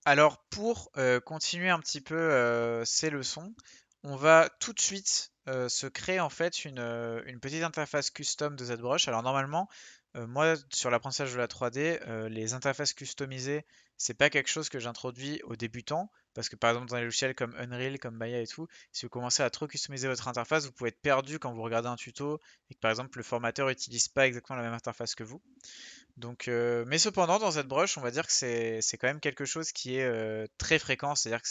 Alors pour continuer un petit peu ces leçons, on va tout de suite se créer en fait une petite interface custom de ZBrush. Alors normalement, moi sur l'apprentissage de la 3D, les interfaces customisées, c'est pas quelque chose que j'introduis aux débutants, parce que par exemple dans les logiciels comme Unreal, comme Maya et tout, si vous commencez à trop customiser votre interface, vous pouvez être perdu quand vous regardez un tuto et que par exemple le formateur n'utilise pas exactement la même interface que vous. Donc, mais cependant, dans ZBrush, on va dire que c'est quand même quelque chose qui est très fréquent, c'est-à-dire que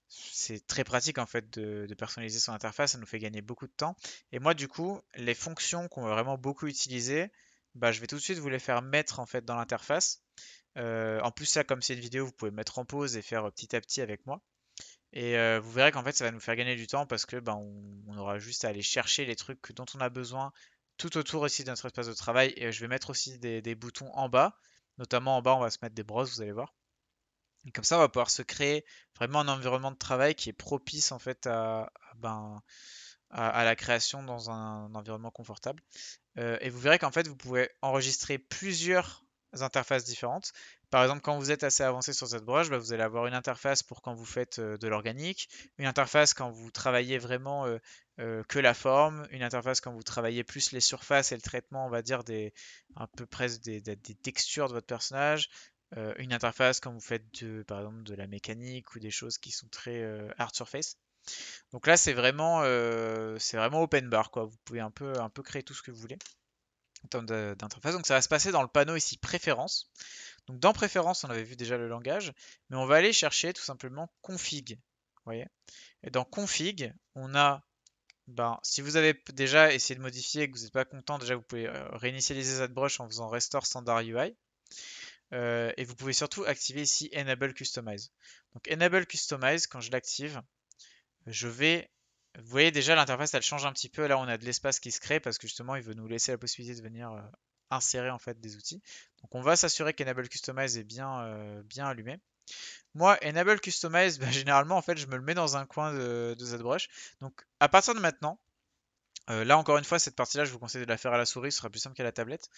c'est très pratique en fait de personnaliser son interface, ça nous fait gagner beaucoup de temps. Et moi, du coup, les fonctions qu'on va vraiment beaucoup utiliser, bah, je vais tout de suite vous les faire mettre en fait dans l'interface. En plus, ça, comme c'est une vidéo, vous pouvez mettre en pause et faire petit à petit avec moi. Et vous verrez qu'en fait, ça va nous faire gagner du temps parce que ben, on aura juste à aller chercher les trucs dont on a besoin tout autour aussi de notre espace de travail. Et je vais mettre aussi des boutons en bas. Notamment en bas, on va se mettre des brosses, vous allez voir. Et comme ça, on va pouvoir se créer vraiment un environnement de travail qui est propice en fait à la création dans un environnement confortable. Et vous verrez qu'en fait, vous pouvez enregistrer plusieurs interfaces différentes. Par exemple, quand vous êtes assez avancé sur cette broche, bah, vous allez avoir une interface pour quand vous faites de l'organique, une interface quand vous travaillez vraiment que la forme, une interface quand vous travaillez plus les surfaces et le traitement, on va dire, un peu presque des textures de votre personnage, une interface quand vous faites par exemple de la mécanique ou des choses qui sont très hard surface. Donc là, c'est vraiment open bar, quoi. Vous pouvez un peu créer tout ce que vous voulez en termes d'interface. Donc ça va se passer dans le panneau ici préférences. Donc dans préférences, on avait vu déjà le langage, mais on va aller chercher tout simplement config. Vous voyez? Et dans config, on a, ben, si vous avez déjà essayé de modifier et que vous n'êtes pas content, déjà vous pouvez réinitialiser ZBrush en faisant restore standard UI. Et vous pouvez surtout activer ici enable customize. Donc enable customize, quand je l'active, je vais vous voyez déjà l'interface elle change un petit peu. Là on a de l'espace qui se crée parce que justement il veut nous laisser la possibilité de venir insérer en fait des outils. Donc on va s'assurer qu'Enable Customize est bien allumé. Moi, Enable Customize, bah, généralement en fait je me le mets dans un coin de ZBrush. Donc à partir de maintenant, là encore une fois cette partie-là je vous conseille de la faire à la souris, ce sera plus simple qu'à la tablette.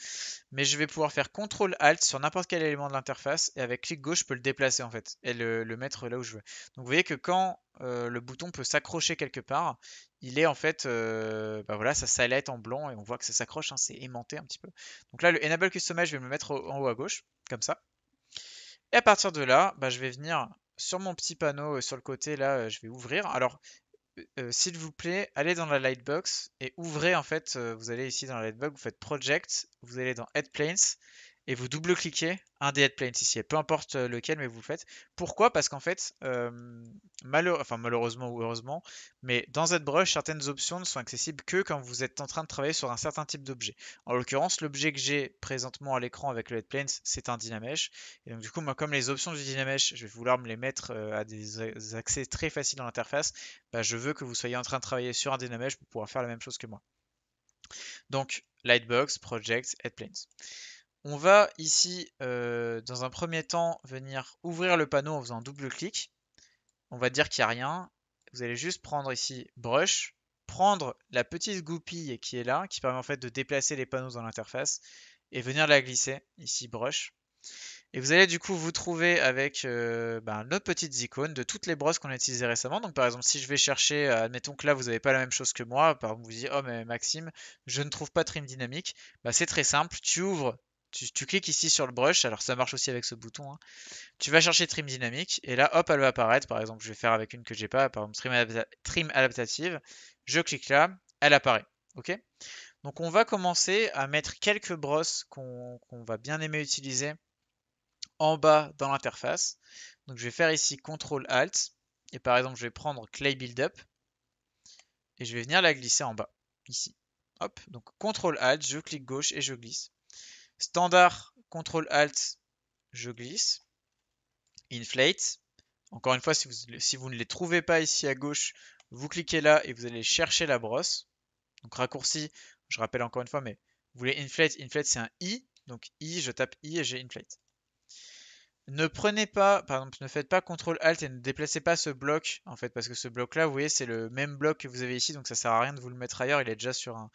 Mais je vais pouvoir faire CTRL ALT sur n'importe quel élément de l'interface et avec clic gauche je peux le déplacer en fait et le mettre là où je veux. Donc vous voyez que quand le bouton peut s'accrocher quelque part, il est en fait, bah voilà, ça s'alerte en blanc et on voit que ça s'accroche, hein, c'est aimanté un petit peu. Donc là le Enable Customize, je vais me le mettre en haut à gauche, comme ça. Et à partir de là, bah, je vais venir sur mon petit panneau sur le côté là, je vais ouvrir. Alors s'il vous plaît, allez dans la Lightbox et ouvrez en fait, vous allez ici dans la Lightbox, vous faites Project, vous allez dans Head Planes et vous double-cliquez un des Head Planes ici, et peu importe lequel, mais vous le faites. Pourquoi? Parce qu'en fait, enfin, malheureusement ou heureusement, mais dans ZBrush, certaines options ne sont accessibles que quand vous êtes en train de travailler sur un certain type d'objet. En l'occurrence, l'objet que j'ai présentement à l'écran avec le Head Planes, c'est un Dynamesh. Et donc du coup, moi, comme les options du Dynamesh, je vais vouloir me les mettre à des accès très faciles dans l'interface, bah, je veux que vous soyez en train de travailler sur un Dynamesh pour pouvoir faire la même chose que moi. Donc, Lightbox, Project, Headplanes. On va ici, dans un premier temps, venir ouvrir le panneau en faisant un double-clic. On va dire qu'il n'y a rien. Vous allez juste prendre ici Brush, prendre la petite goupille qui est là, qui permet en fait de déplacer les panneaux dans l'interface, et venir la glisser, ici Brush. Et vous allez du coup vous trouver avec nos petites icônes de toutes les brosses qu'on a utilisées récemment. Donc par exemple, si je vais chercher, admettons que là vous n'avez pas la même chose que moi, par exemple vous dites, oh mais Maxime, je ne trouve pas trim dynamique, bah, c'est très simple, tu ouvres, tu cliques ici sur le brush, alors ça marche aussi avec ce bouton, hein. Tu vas chercher trim dynamique et là hop elle va apparaître. Par exemple, je vais faire avec une que j'ai pas, par exemple trim adaptative, je clique là, elle apparaît. Ok? Donc on va commencer à mettre quelques brosses qu'on va bien aimer utiliser en bas dans l'interface. Donc je vais faire ici CTRL ALT et par exemple je vais prendre Clay Buildup et je vais venir la glisser en bas ici. Hop, donc CTRL ALT, je clique gauche et je glisse. Standard CTRL ALT, je glisse. Inflate. Encore une fois, si vous ne les trouvez pas ici à gauche, vous cliquez là et vous allez chercher la brosse. Donc raccourci, je rappelle encore une fois, mais vous voulez inflate, inflate c'est un I. Donc I, je tape I et j'ai inflate. Ne prenez pas, par exemple, ne faites pas CTRL ALT et ne déplacez pas ce bloc, en fait, parce que ce bloc-là, vous voyez, c'est le même bloc que vous avez ici, donc ça sert à rien de vous le mettre ailleurs, il est déjà sur un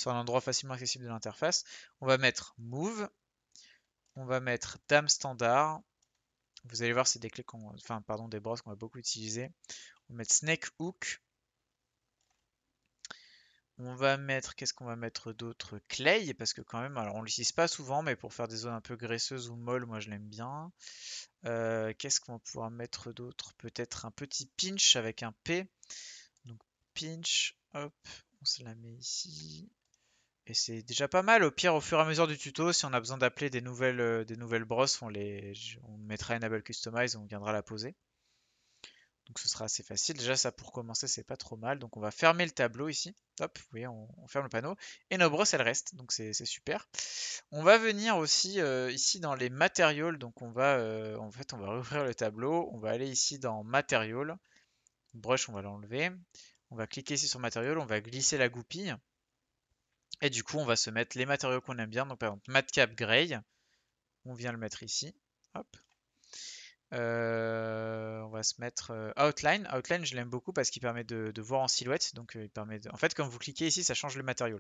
endroit facilement accessible de l'interface. On va mettre Move, on va mettre Dame Standard, Vous allez voir, c'est des clés enfin, pardon, des brosses qu'on va beaucoup utiliser. On va mettre Snake Hook. On va mettre, qu'est-ce qu'on va mettre d'autre? Clay, parce que quand même, alors on l'utilise pas souvent, mais pour faire des zones un peu graisseuses ou molles, moi je l'aime bien. Qu'est-ce qu'on va pouvoir mettre d'autre? Peut-être un petit pinch avec un P. Donc pinch, hop, on se la met ici. Et c'est déjà pas mal. Au pire, au fur et à mesure du tuto, si on a besoin d'appeler des nouvelles brosses, on mettra Enable Customize et on viendra la poser. Donc ce sera assez facile. Déjà, ça pour commencer, c'est pas trop mal. Donc on va fermer le tableau ici. Hop, vous voyez, on ferme le panneau. Et nos brosses, elles restent. Donc c'est super. On va venir aussi ici dans les matériaux. Donc en fait, on va rouvrir le tableau. On va aller ici dans Material. Brush, on va l'enlever. On va cliquer ici sur Material. On va glisser la goupille. Et du coup, on va se mettre les matériaux qu'on aime bien. Donc par exemple, Madcap Gray. On vient le mettre ici. Hop. On va se mettre Outline. Outline, je l'aime beaucoup parce qu'il permet de voir en silhouette. Donc, il permet en fait, quand vous cliquez ici, ça change le matériau.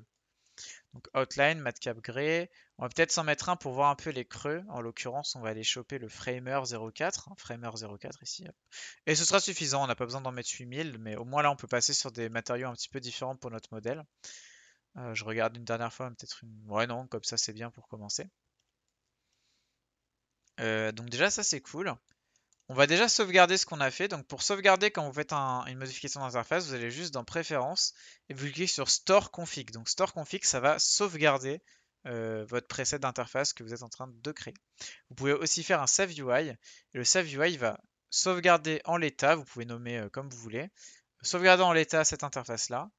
Donc, Outline, Madcap Gray. On va peut-être s'en mettre un pour voir un peu les creux. En l'occurrence, on va aller choper le Framer 04. Framer 04 ici. Hop. Et ce sera suffisant. On n'a pas besoin d'en mettre 8000. Mais au moins là, on peut passer sur des matériaux un petit peu différents pour notre modèle. Je regarde une dernière fois, peut-être une. Ouais, non, comme ça, c'est bien pour commencer. Donc, déjà, ça, c'est cool. On va déjà sauvegarder ce qu'on a fait. Donc pour sauvegarder, quand vous faites une modification d'interface, vous allez juste dans Préférences et vous cliquez sur Store Config. Donc Store Config, ça va sauvegarder votre preset d'interface que vous êtes en train de créer. Vous pouvez aussi faire un Save UI. Et le Save UI va sauvegarder en l'état, vous pouvez nommer comme vous voulez, sauvegarder en l'état cette interface-là.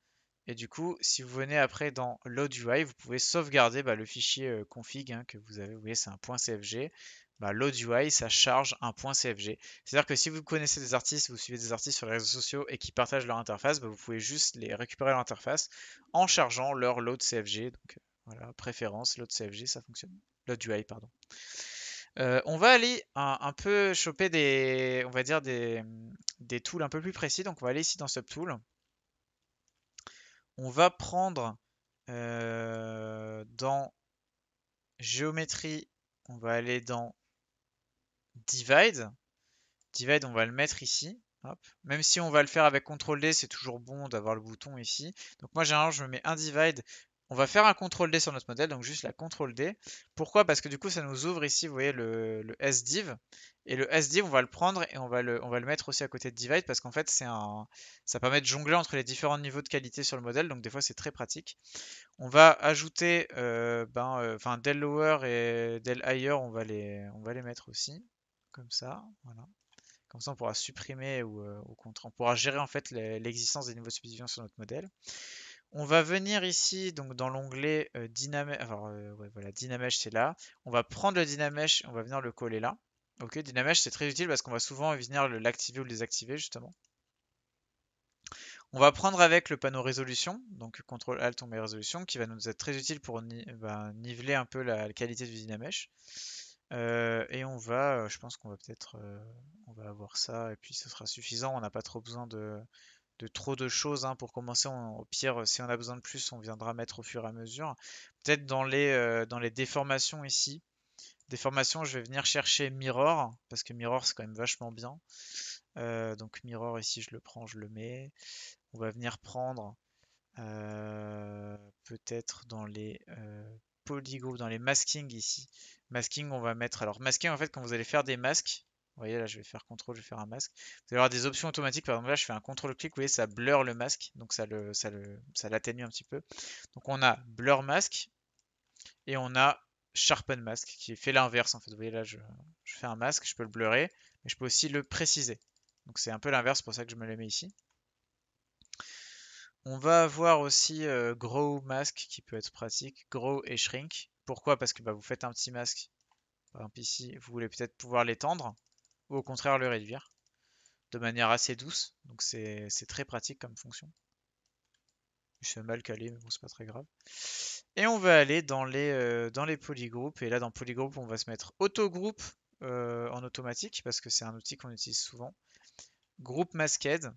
Et du coup, si vous venez après dans Load UI, vous pouvez sauvegarder le fichier config que vous avez. Vous voyez, c'est un .cfg. Load UI, ça charge un .cfg. C'est-à-dire que si vous connaissez des artistes, vous suivez des artistes sur les réseaux sociaux et qui partagent leur interface, vous pouvez juste les récupérer leur interface en chargeant leur load CFG. Donc voilà, préférence, load CFG, ça fonctionne. Load UI, pardon. On va aller un peu choper on va dire des tools un peu plus précis. Donc on va aller ici dans Subtool. On va prendre dans géométrie, on va aller dans divide. Divide, on va le mettre ici. Hop. Même si on va le faire avec CTRL D, c'est toujours bon d'avoir le bouton ici. Donc moi, généralement, je me mets un divide. On va faire un CTRL D sur notre modèle, donc juste la CTRL D. Pourquoi? Parce que du coup, ça nous ouvre ici, vous voyez, le SDiv. Et le SDiv, on va le prendre et on va le mettre aussi à côté de divide parce qu'en fait, ça permet de jongler entre les différents niveaux de qualité sur le modèle. Donc des fois, c'est très pratique. On va ajouter, enfin, del lower et del higher, on va les mettre aussi. Comme ça, voilà. Comme ça, on pourra supprimer ou au contraire, on pourra gérer en fait l'existence des niveaux de subdivision sur notre modèle. On va venir ici, donc dans l'onglet Dynamesh. Alors, ouais, voilà, Dynamesh, c'est là. On va prendre le Dynamesh, on va venir le coller là. Ok, Dynamesh, c'est très utile parce qu'on va souvent venir l'activer ou le désactiver justement. On va prendre avec le panneau résolution, donc CTRL ALT on met résolution, qui va nous être très utile pour niveler un peu la qualité du Dynamesh. Et je pense qu'on va peut-être, on va avoir ça et puis ce sera suffisant. On n'a pas trop besoin de trop de choses pour commencer. Au pire, si on a besoin de plus, on viendra mettre au fur et à mesure. Peut-être dans les déformations ici. Déformation, je vais venir chercher Mirror parce que Mirror c'est quand même vachement bien. Donc Mirror ici, je le prends, je le mets. On va venir prendre peut-être dans les polygroups, dans les masking ici. Masking, on va mettre. Alors, masking, en fait, quand vous allez faire des masques, vous voyez là, je vais faire CTRL, je vais faire un masque. Vous allez avoir des options automatiques. Par exemple, là, je fais un CTRL-clic, vous voyez, ça blur le masque, donc ça l'atténue un petit peu. Donc, on a blur mask et on a sharpen mask qui fait l'inverse en fait. Vous voyez là, je fais un masque, je peux le blurrer, mais je peux aussi le préciser. Donc, c'est un peu l'inverse, c'est pour ça que je me le mets ici. On va avoir aussi Grow Mask qui peut être pratique, Grow et Shrink. Pourquoi? Parce que vous faites un petit masque, par exemple ici, vous voulez peut-être pouvoir l'étendre, ou au contraire le réduire, de manière assez douce. Donc c'est très pratique comme fonction. Je suis mal calé, mais bon, c'est pas très grave. Et on va aller dans les polygroups, et là dans polygroup, on va se mettre autogroup en automatique, parce que c'est un outil qu'on utilise souvent. Group Masked.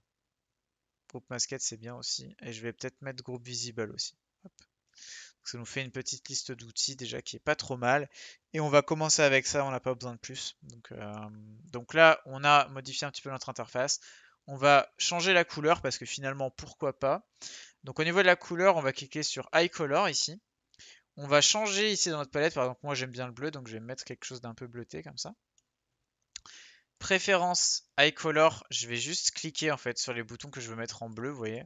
Group Masked c'est bien aussi. Et je vais peut-être mettre Group Visible aussi. Hop. Ça nous fait une petite liste d'outils déjà qui est pas trop mal. Et on va commencer avec ça, on n'a pas besoin de plus. Donc là, on a modifié un petit peu notre interface. On va changer la couleur parce que finalement, pourquoi pas. Donc au niveau de la couleur, on va cliquer sur Eye Color ici. On va changer ici dans notre palette. Par exemple, moi j'aime bien le bleu, donc je vais mettre quelque chose d'un peu bleuté comme ça. Préférence Eye Color, je vais juste cliquer en fait sur les boutons que je veux mettre en bleu, vous voyez.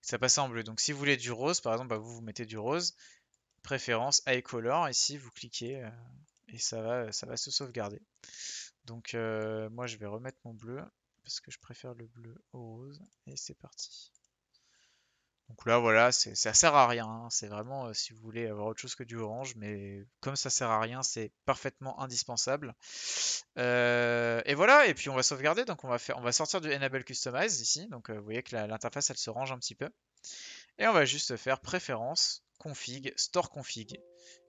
Ça passe en bleu. Donc si vous voulez du rose, par exemple, bah, vous mettez du rose. Préférence Eye Color, ici vous cliquez et ça va se sauvegarder. Donc moi je vais remettre mon bleu parce que je préfère le bleu au rose et c'est parti. Donc là voilà, ça sert à rien, hein. C'est vraiment si vous voulez avoir autre chose que du orange, mais comme ça sert à rien, c'est parfaitement indispensable. Et voilà, et puis on va sauvegarder, donc on va sortir du Enable Customize ici. Donc vous voyez que l'interface elle se range un petit peu. Et on va juste faire préférences, config, store config.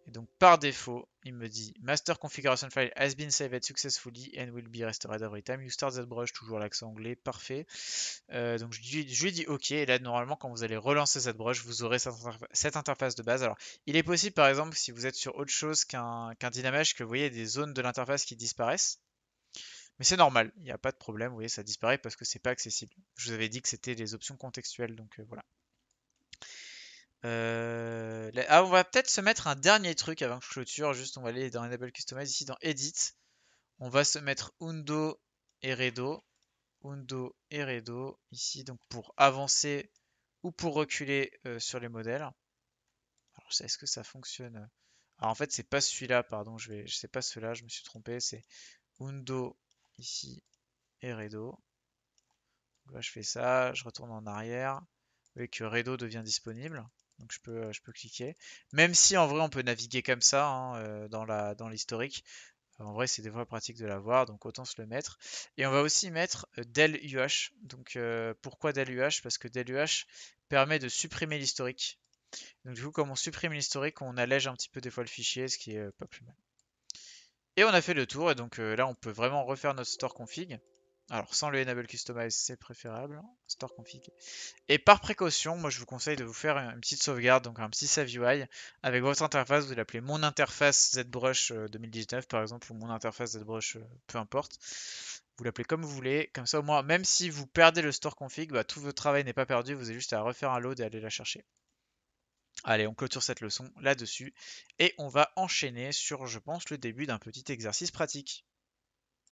Et donc par défaut, il me dit master configuration file has been saved successfully and will be restored every time you start ZBrush, toujours l'accent anglais, parfait. Donc je lui dis OK, et là normalement quand vous allez relancer ZBrush, vous aurez cette interface de base. Alors il est possible par exemple si vous êtes sur autre chose qu'un Dynamesh que vous voyez des zones de l'interface qui disparaissent. Mais c'est normal, il n'y a pas de problème, vous voyez ça disparaît parce que c'est pas accessible. Je vous avais dit que c'était les options contextuelles, donc voilà. On va peut-être se mettre un dernier truc avant que je clôture. Juste, on va aller dans Enable Customize, ici dans Edit. On va se mettre Undo et Redo. Undo et Redo, ici, donc pour avancer ou pour reculer sur les modèles. Alors, est-ce que ça fonctionne? Alors, en fait, c'est pas celui-là, pardon, sais pas cela, je me suis trompé. C'est Undo ici et Redo. Donc là, je fais ça, je retourne en arrière. Vous voyez que Redo devient disponible. Donc je peux cliquer. Même si en vrai on peut naviguer comme ça hein, dans l'historique. En vrai c'est des fois pratique de l'avoir, donc autant se le mettre. Et on va aussi mettre del UH. Donc pourquoi del UH? Parce que del UH permet de supprimer l'historique. Donc du coup comme on supprime l'historique, on allège un petit peu des fois le fichier, ce qui est pas plus mal. Et on a fait le tour, et donc là on peut vraiment refaire notre store config. Alors sans le enable customize c'est préférable, store config. Et par précaution, moi je vous conseille de vous faire une petite sauvegarde, donc un petit save UI avec votre interface. Vous l'appelez mon interface ZBrush 2019 par exemple, ou mon interface ZBrush, peu importe. Vous l'appelez comme vous voulez, comme ça au moins, même si vous perdez le store config, bah, tout votre travail n'est pas perdu, vous avez juste à refaire un load et aller la chercher. Allez, on clôture cette leçon là-dessus et on va enchaîner sur, je pense, le début d'un petit exercice pratique.